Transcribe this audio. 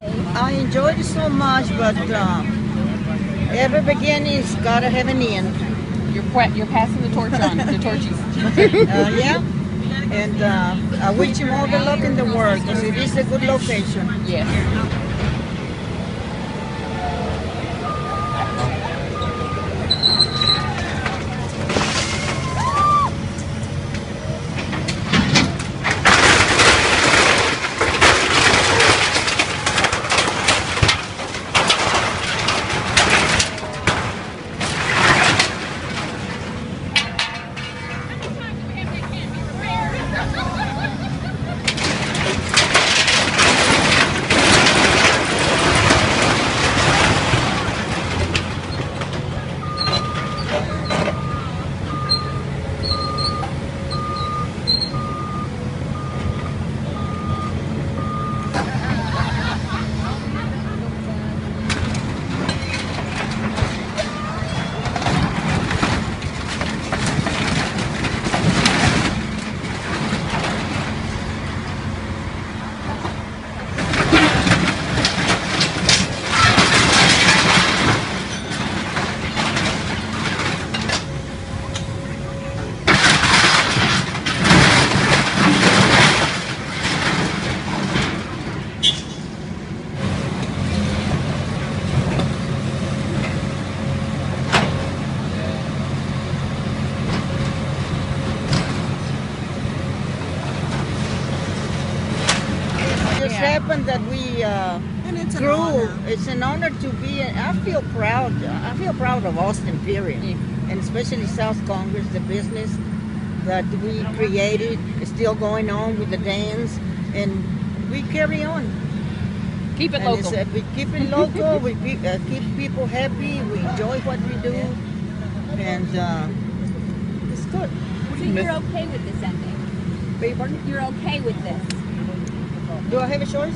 I enjoyed it so much, but every beginning's gotta have an end. You're passing the torch on, the torches. Yeah, and I wish him all the luck in the world because it is a good location. Yes. Happened that we grew. It's an honor to be. I feel proud. I feel proud of Austin, period, and especially South Congress, the business that we created is still going on with the dance, and we carry on. Keep it local. We keep it local. We keep people happy. We enjoy what we do, and it's good. So you're okay with this ending? Beg your pardon? You're okay with this? Do I have a choice?